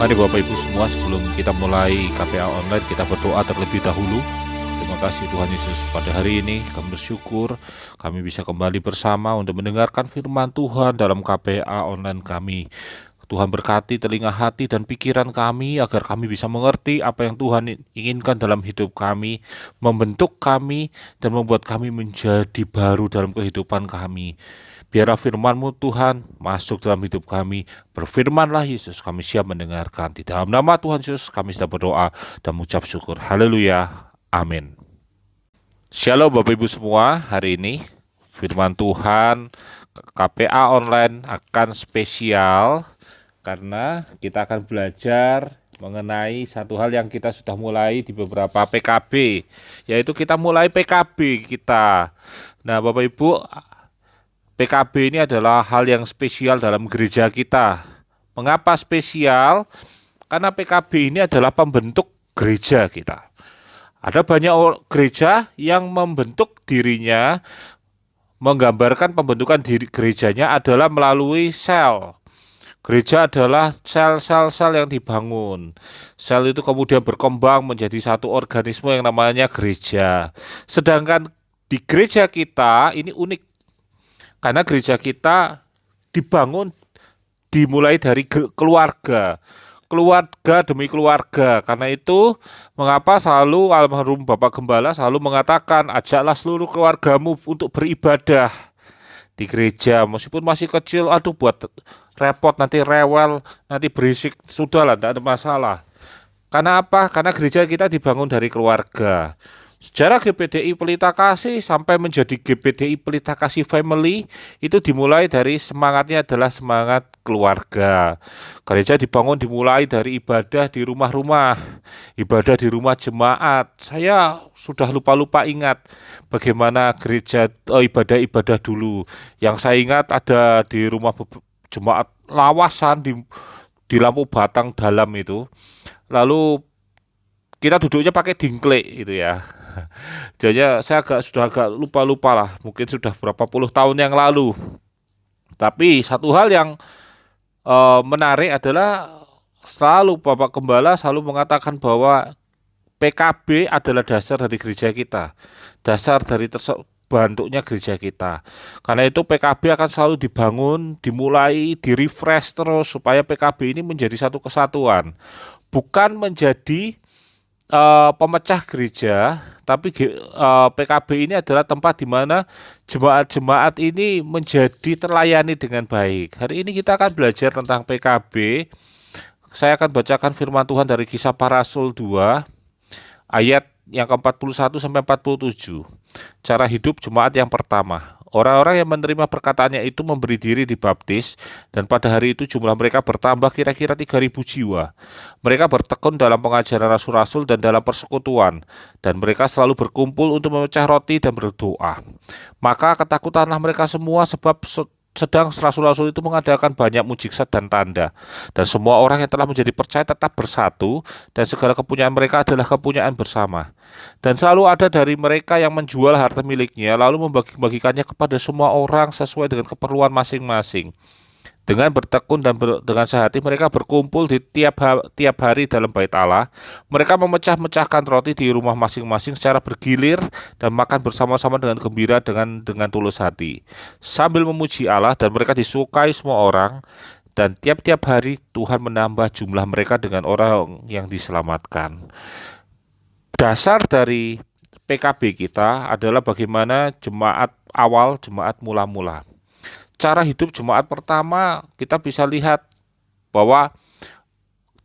Mari Bapak Ibu semua, sebelum kita mulai KPA online, kita berdoa terlebih dahulu. Terima kasih Tuhan Yesus, pada hari ini kami bersyukur kami bisa kembali bersama untuk mendengarkan firman Tuhan dalam KPA online kami. Tuhan berkati telinga hati dan pikiran kami agar kami bisa mengerti apa yang Tuhan inginkan dalam hidup kami, membentuk kami dan membuat kami menjadi baru dalam kehidupan kami. Biarlah firman-Mu Tuhan masuk dalam hidup kami. Berfirmanlah Yesus, kami siap mendengarkan. Di dalam nama Tuhan Yesus kami sudah berdoa dan mengucap syukur. Haleluya. Amin. Shalom Bapak Ibu semua, hari ini firman Tuhan KPA online akan spesial karena kita akan belajar mengenai satu hal yang kita sudah mulai di beberapa PKB, yaitu kita mulai PKB kita. Nah Bapak Ibu, PKB ini adalah hal yang spesial dalam gereja kita. Mengapa spesial? Karena PKB ini adalah pembentuk gereja kita. Ada banyak gereja yang membentuk dirinya, menggambarkan pembentukan diri gerejanya adalah melalui sel. Gereja adalah sel-sel yang dibangun. Sel itu kemudian berkembang menjadi satu organisme yang namanya gereja. Sedangkan di gereja kita ini unik, karena gereja kita dimulai dari keluarga demi keluarga. Karena itu mengapa selalu almarhum Bapak Gembala selalu mengatakan, ajaklah seluruh keluargamu untuk beribadah di gereja, meskipun masih kecil, aduh buat repot, nanti rewel, nanti berisik, sudahlah, tidak ada masalah. Karena apa? Karena gereja kita dibangun dari keluarga. Sejarah GPDI Pelita Kasih sampai menjadi GPDI Pelita Kasih Family itu dimulai dari semangatnya adalah semangat keluarga. Gereja dimulai dari ibadah di rumah-rumah, ibadah di rumah jemaat. Saya sudah lupa ingat bagaimana gereja ibadah-ibadah dulu. Yang saya ingat ada di rumah jemaat Lawasan di Lampu Batang Dalam itu. Lalu kita duduknya pakai dingklek itu ya. Jadi saya sudah agak lupa lah, mungkin sudah berapa puluh tahun yang lalu. Tapi satu hal yang menarik adalah selalu Bapak Gembala selalu mengatakan bahwa PKB adalah dasar dari gereja kita, dasar dari bentuknya gereja kita. Karena itu PKB akan selalu dibangun, dimulai, di-refresh terus supaya PKB ini menjadi satu kesatuan, bukan menjadi pemecah gereja, tapi PKB ini adalah tempat di mana jemaat-jemaat ini menjadi terlayani dengan baik. Hari ini kita akan belajar tentang PKB. Saya akan bacakan firman Tuhan dari Kisah Para Rasul 2 ayat yang ke-41 sampai 47. Cara hidup jemaat yang pertama. Orang-orang yang menerima perkataannya itu memberi diri dibaptis, dan pada hari itu jumlah mereka bertambah kira-kira 3.000 jiwa. Mereka bertekun dalam pengajaran rasul-rasul dan dalam persekutuan, dan mereka selalu berkumpul untuk memecah roti dan berdoa. Maka ketakutanlah mereka semua, sebab sedang rasul-rasul itu mengadakan banyak mujizat dan tanda, dan semua orang yang telah menjadi percaya tetap bersatu, dan segala kepunyaan mereka adalah kepunyaan bersama. Dan selalu ada dari mereka yang menjual harta miliknya lalu membagi-bagikannya kepada semua orang sesuai dengan keperluan masing-masing. Dengan bertekun dan dengan sehati mereka berkumpul di tiap hari dalam bait Allah. Mereka memecah-mecahkan roti di rumah masing-masing secara bergilir dan makan bersama-sama dengan gembira dengan tulus hati, sambil memuji Allah, dan mereka disukai semua orang. Dan tiap-tiap hari Tuhan menambah jumlah mereka dengan orang yang diselamatkan. Dasar dari PKB kita adalah bagaimana jemaat awal, jemaat mula-mula. Cara hidup jemaat pertama kita bisa lihat bahwa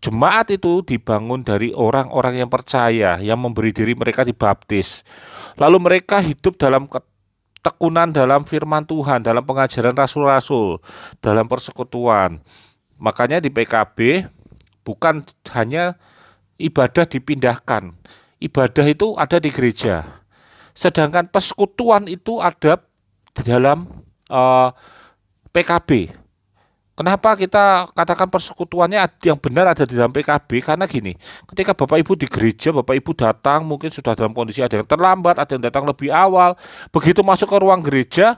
jemaat itu dibangun dari orang-orang yang percaya, yang memberi diri mereka dibaptis. Lalu mereka hidup dalam ketekunan dalam firman Tuhan, dalam pengajaran rasul-rasul, dalam persekutuan. Makanya di PKB bukan hanya ibadah dipindahkan, ibadah itu ada di gereja. Sedangkan persekutuan itu ada di dalam PKB. Kenapa kita katakan persekutuannya yang benar ada di dalam PKB? Karena gini, ketika Bapak Ibu di gereja, Bapak Ibu datang mungkin sudah dalam kondisi ada yang terlambat, ada yang datang lebih awal. Begitu masuk ke ruang gereja,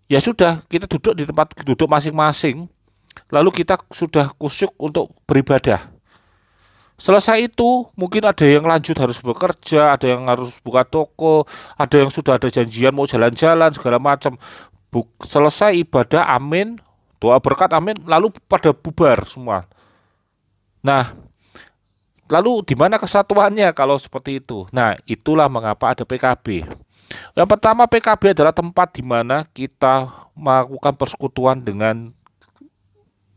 ya sudah, kita duduk di tempat duduk masing-masing. lalu kita sudah kusyuk untuk beribadah. Selesai itu, mungkin ada yang lanjut harus bekerja, ada yang harus buka toko, ada yang sudah ada janjian mau jalan-jalan segala macam. Selesai ibadah, amin, doa berkat, amin, lalu pada bubar semua. Nah, lalu di mana kesatuannya kalau seperti itu? Nah, itulah mengapa ada PKB. Yang pertama, PKB adalah tempat di mana kita melakukan persekutuan dengan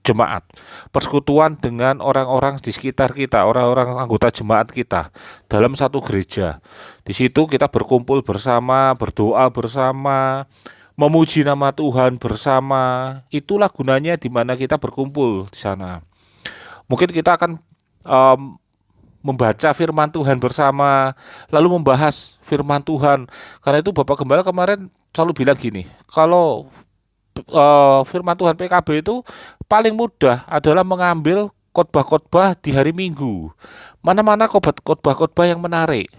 jemaat, persekutuan dengan orang-orang di sekitar kita, orang-orang anggota jemaat kita dalam satu gereja. Di situ kita berkumpul bersama, berdoa bersama, memuji nama Tuhan bersama. Itulah gunanya di mana kita berkumpul di sana. Mungkin kita akan em, membaca firman Tuhan bersama, lalu membahas firman Tuhan. Karena itu Bapak Gembala kemarin selalu bilang gini, kalau firman Tuhan PKB itu paling mudah adalah mengambil khotbah-khotbah di hari Minggu. Mana-mana khotbah-khotbah yang menarik.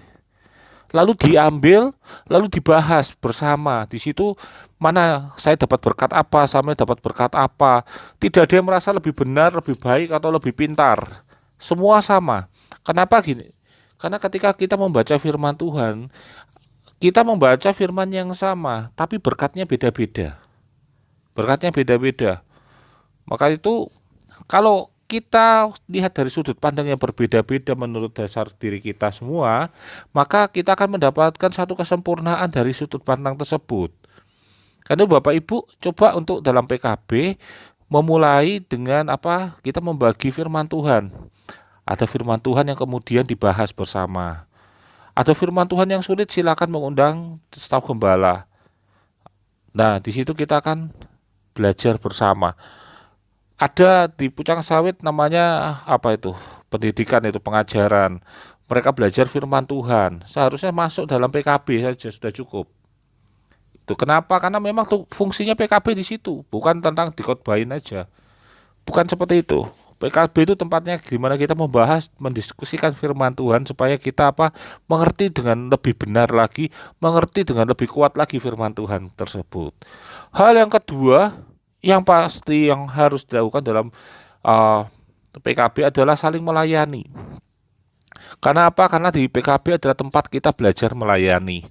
Lalu diambil, lalu dibahas bersama. Di situ mana saya dapat berkat apa, saya dapat berkat apa. Tidak ada yang merasa lebih benar, lebih baik atau lebih pintar. Semua sama. Kenapa gini? Karena ketika kita membaca firman Tuhan, kita membaca firman yang sama, tapi berkatnya beda-beda. Berkatnya beda-beda. Maka itu kalau kita lihat dari sudut pandang yang berbeda-beda menurut dasar diri kita semua, maka kita akan mendapatkan satu kesempurnaan dari sudut pandang tersebut. Karena Bapak Ibu coba untuk dalam PKB memulai dengan apa? Kita membagi firman Tuhan. Ada firman Tuhan yang kemudian dibahas bersama. Ada firman Tuhan yang sulit, silakan mengundang staf gembala. Nah, di situ kita akan belajar bersama. Ada di Pucang Sawit namanya apa itu? Pendidikan itu, pengajaran. Mereka belajar firman Tuhan. Seharusnya masuk dalam PKB saja sudah cukup. Itu kenapa? Karena memang tuh fungsinya PKB di situ, bukan tentang dikhotbahin aja. Bukan seperti itu. PKB itu tempatnya di mana kita membahas, mendiskusikan firman Tuhan supaya kita apa? Mengerti dengan lebih benar lagi, mengerti dengan lebih kuat lagi firman Tuhan tersebut. Hal yang kedua, yang pasti yang harus dilakukan dalam PKB adalah saling melayani. Karena apa? Karena di PKB adalah tempat kita belajar melayani.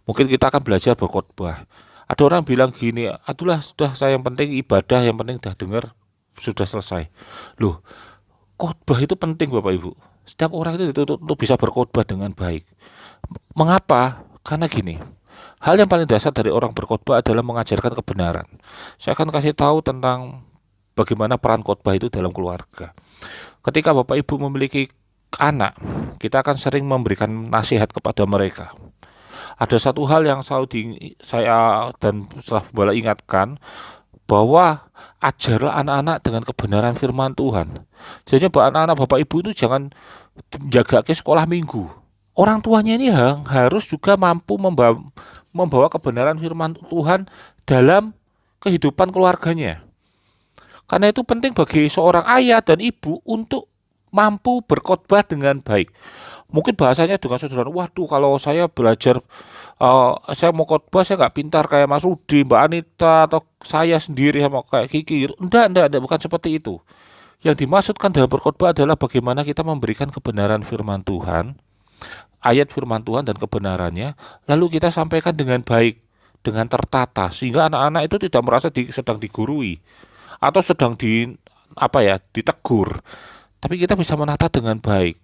Mungkin kita akan belajar berkhotbah. Ada orang bilang gini, adulah sudah saya yang penting ibadah, yang penting dah dengar, sudah selesai. Loh, khotbah itu penting Bapak Ibu. Setiap orang itu dituntut untuk bisa berkhotbah dengan baik. Mengapa? Karena gini, hal yang paling dasar dari orang berkhotbah adalah mengajarkan kebenaran. Saya akan kasih tahu tentang bagaimana peran khotbah itu dalam keluarga. Ketika Bapak Ibu memiliki anak, kita akan sering memberikan nasihat kepada mereka. Ada satu hal yang selalu saya dan staf gembala ingatkan, bahwa ajarlah anak-anak dengan kebenaran firman Tuhan. Jadi anak-anak Bapak Ibu itu jangan jaga ke sekolah minggu. Orang tuanya ini harus juga mampu membawa kebenaran firman Tuhan dalam kehidupan keluarganya. Karena itu penting bagi seorang ayah dan ibu untuk mampu berkhotbah dengan baik. Mungkin bahasanya dengan sederhana, waduh kalau saya belajar, saya mau khotbah saya nggak pintar kayak Mas Rudi, Mbak Anita, atau saya sendiri sama kayak Kiki. Enggak, bukan seperti itu. Yang dimaksudkan dalam berkhotbah adalah bagaimana kita memberikan kebenaran firman Tuhan, ayat firman Tuhan dan kebenarannya, lalu kita sampaikan dengan baik, dengan tertata, sehingga anak-anak itu tidak merasa sedang digurui atau sedang ditegur, tapi kita bisa menata dengan baik.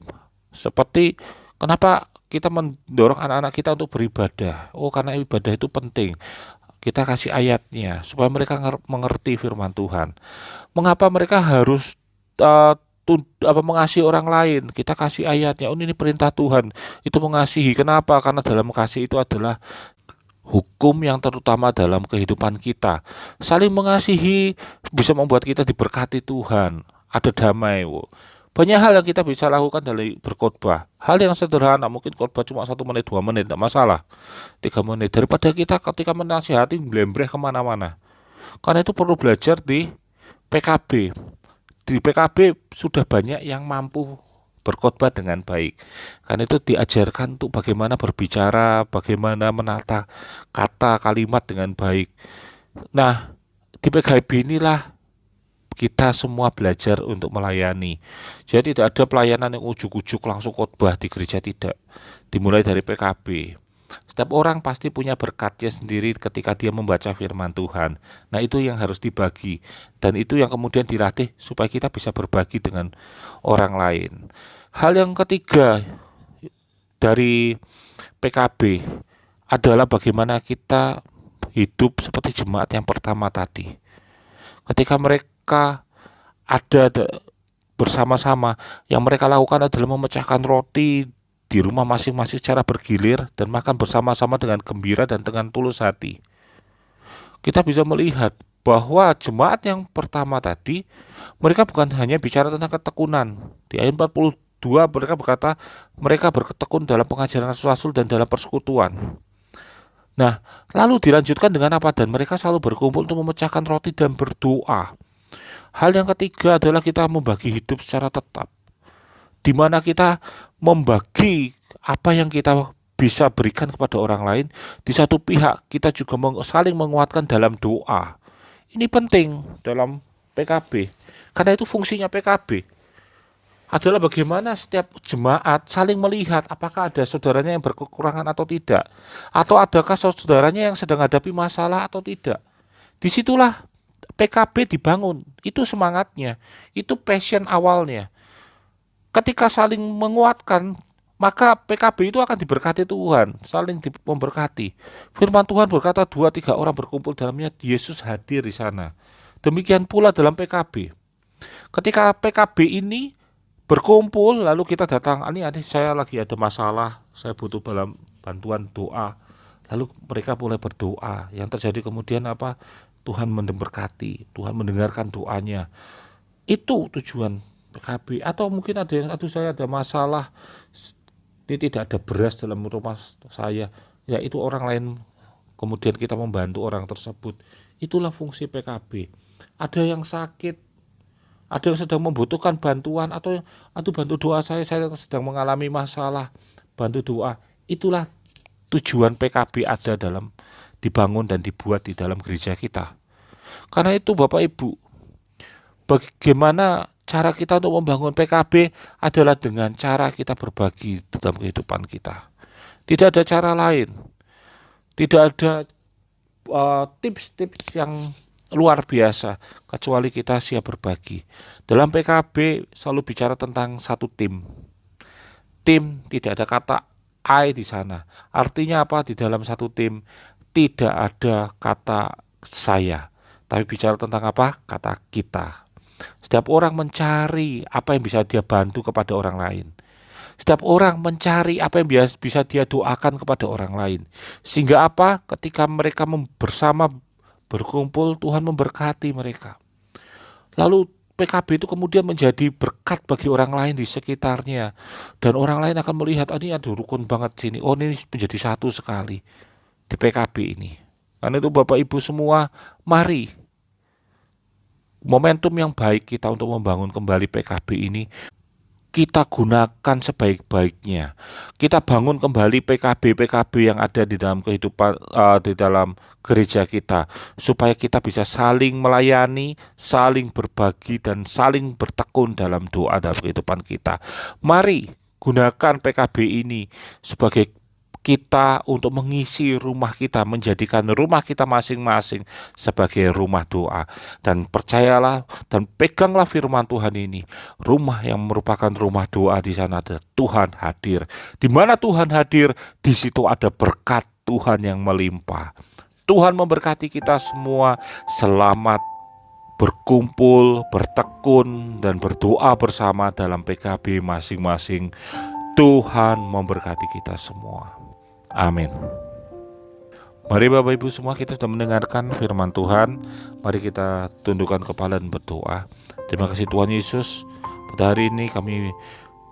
Seperti kenapa kita mendorong anak-anak kita untuk beribadah? Oh, karena ibadah itu penting. Kita kasih ayatnya supaya mereka mengerti firman Tuhan. Mengapa mereka harus mengasihi orang lain? Kita kasih ayatnya. Oh, ini perintah Tuhan. Itu mengasihi. Kenapa? Karena dalam mengasihi itu adalah hukum yang terutama dalam kehidupan kita. Saling mengasihi bisa membuat kita diberkati Tuhan. Ada damai. Banyak hal yang kita bisa lakukan dari berkhotbah. Hal yang sederhana, mungkin khotbah cuma 1 menit, 2 menit, tidak masalah. 3 menit, daripada kita ketika menasihati blembreh kemana-mana. Karena itu perlu belajar di PKB. Di PKB sudah banyak yang mampu berkhotbah dengan baik. Karena itu diajarkan untuk bagaimana berbicara, bagaimana menata kata, kalimat dengan baik. Nah, di PKB inilah kita semua belajar untuk melayani. Jadi tidak ada pelayanan yang ujuk-ujuk langsung khotbah di gereja, tidak. Dimulai dari PKB. Setiap orang pasti punya berkatnya sendiri ketika dia membaca firman Tuhan. Nah, itu yang harus dibagi. Dan itu yang kemudian dilatih supaya kita bisa berbagi dengan orang lain. Hal yang ketiga dari PKB adalah bagaimana kita hidup seperti jemaat yang pertama tadi. Ketika mereka ada bersama-sama, yang mereka lakukan adalah memecahkan roti di rumah masing-masing secara bergilir dan makan bersama-sama dengan gembira dan dengan tulus hati. Kita bisa melihat bahwa jemaat yang pertama tadi, mereka bukan hanya bicara tentang ketekunan. Di ayat 42 mereka berkata, mereka bertekun dalam pengajaran Rasul dan dalam persekutuan. Nah, lalu dilanjutkan dengan apa? Dan mereka selalu berkumpul untuk memecahkan roti dan berdoa. Hal yang ketiga adalah kita membagi hidup secara tetap, di mana kita membagi apa yang kita bisa berikan kepada orang lain. Di satu pihak kita juga saling menguatkan dalam doa. Ini penting dalam PKB, karena itu fungsinya PKB adalah bagaimana setiap jemaat saling melihat apakah ada saudaranya yang berkekurangan atau tidak, atau adakah saudaranya yang sedang hadapi masalah atau tidak. Disitulah PKB dibangun, itu semangatnya, itu passion awalnya. Ketika saling menguatkan, maka PKB itu akan diberkati Tuhan, saling memberkati. Firman Tuhan berkata 2-3 orang berkumpul dalamnya, Yesus hadir di sana. Demikian pula dalam PKB. Ketika PKB ini berkumpul, lalu kita datang, ini saya lagi ada masalah, saya butuh dalam bantuan doa. Lalu mereka mulai berdoa. Yang terjadi kemudian apa? Tuhan memberkati, Tuhan mendengarkan doanya. Itu tujuan PKB. Atau mungkin ada yang, aduh saya ada masalah, ini tidak ada beras dalam rumah saya, ya itu orang lain, kemudian kita membantu orang tersebut. Itulah fungsi PKB. Ada yang sakit, ada yang sedang membutuhkan bantuan, atau bantu doa saya sedang mengalami masalah, bantu doa. Itulah tujuan PKB ada dalam dibangun dan dibuat di dalam gereja kita. Karena itu Bapak Ibu, bagaimana cara kita untuk membangun PKB adalah dengan cara kita berbagi dalam kehidupan kita. Tidak ada cara lain. Tidak ada tips-tips yang luar biasa kecuali kita siap berbagi. Dalam PKB selalu bicara tentang satu tim. Tim, tidak ada kata I di sana. Artinya apa? Di dalam satu tim tidak ada kata saya, tapi bicara tentang apa? Kata kita. Setiap orang mencari apa yang bisa dia bantu kepada orang lain. Setiap orang mencari apa yang bisa dia doakan kepada orang lain. Sehingga apa? Ketika mereka bersama berkumpul, Tuhan memberkati mereka. Lalu PKB itu kemudian menjadi berkat bagi orang lain di sekitarnya. Dan orang lain akan melihat, ini ada rukun banget sini. Oh, ini menjadi satu sekali di PKB ini. Karena itu Bapak Ibu semua, mari momentum yang baik kita untuk membangun kembali PKB ini kita gunakan sebaik-baiknya. Kita bangun kembali PKB yang ada di dalam kehidupan, di dalam gereja kita, supaya kita bisa saling melayani, saling berbagi, dan saling bertekun dalam doa dalam kehidupan kita. Mari gunakan PKB ini sebagai kita untuk mengisi rumah kita, menjadikan rumah kita masing-masing sebagai rumah doa. Dan percayalah dan peganglah firman Tuhan ini, rumah yang merupakan rumah doa, di sana ada Tuhan hadir. Di mana Tuhan hadir, di situ ada berkat Tuhan yang melimpah. Tuhan memberkati kita semua. Selamat berkumpul, bertekun, dan berdoa bersama dalam PKB masing-masing. Tuhan memberkati kita semua. Amin. Mari Bapak Ibu semua, kita sudah mendengarkan firman Tuhan. Mari kita tundukkan kepala dan berdoa. Terima kasih Tuhan Yesus. Pada hari ini kami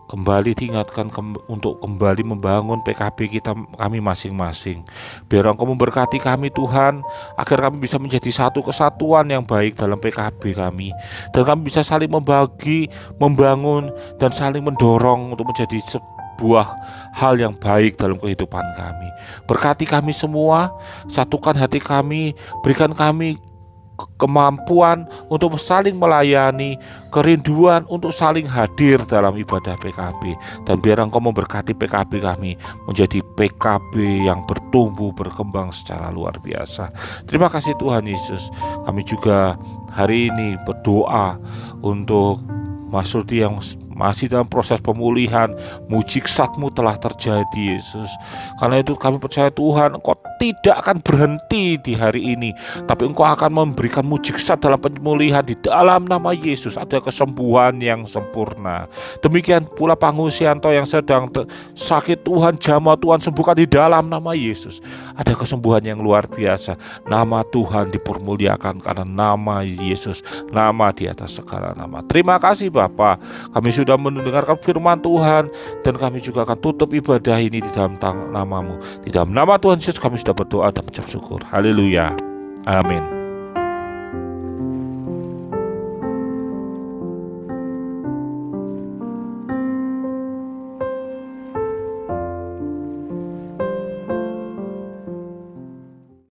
kembali diingatkan untuk kembali membangun PKB kami masing-masing. Biar Engkau memberkati kami Tuhan, agar kami bisa menjadi satu kesatuan yang baik dalam PKB kami. Dan kami bisa saling membagi, membangun, dan saling mendorong untuk menjadi sebuah hal yang baik dalam kehidupan kami. Berkati kami semua, satukan hati kami, berikan kami kemampuan untuk saling melayani, kerinduan untuk saling hadir dalam ibadah PKB. Dan biar Engkau memberkati PKB kami menjadi PKB yang bertumbuh, berkembang secara luar biasa. Terima kasih Tuhan Yesus. Kami juga hari ini berdoa untuk Mas Rudi yang masih dalam proses pemulihan. Mujizat-Mu telah terjadi Yesus. Karena itu kami percaya Tuhan, Engkau tidak akan berhenti di hari ini, tapi Engkau akan memberikan mujizat dalam pemulihan. Di dalam nama Yesus ada kesembuhan yang sempurna. Demikian pula Pangusianto yang sedang sakit, Tuhan jamah, Tuhan sembuhkan di dalam nama Yesus. Ada kesembuhan yang luar biasa. Nama Tuhan dipermuliakan karena nama Yesus, nama di atas segala nama. Terima kasih Bapa, kami sudah mendengarkan firman Tuhan, dan kami juga akan tutup ibadah ini di dalam nama-Mu. Di dalam nama Tuhan Yesus kami sudah berdoa dan mengucap syukur. Haleluya. Amin.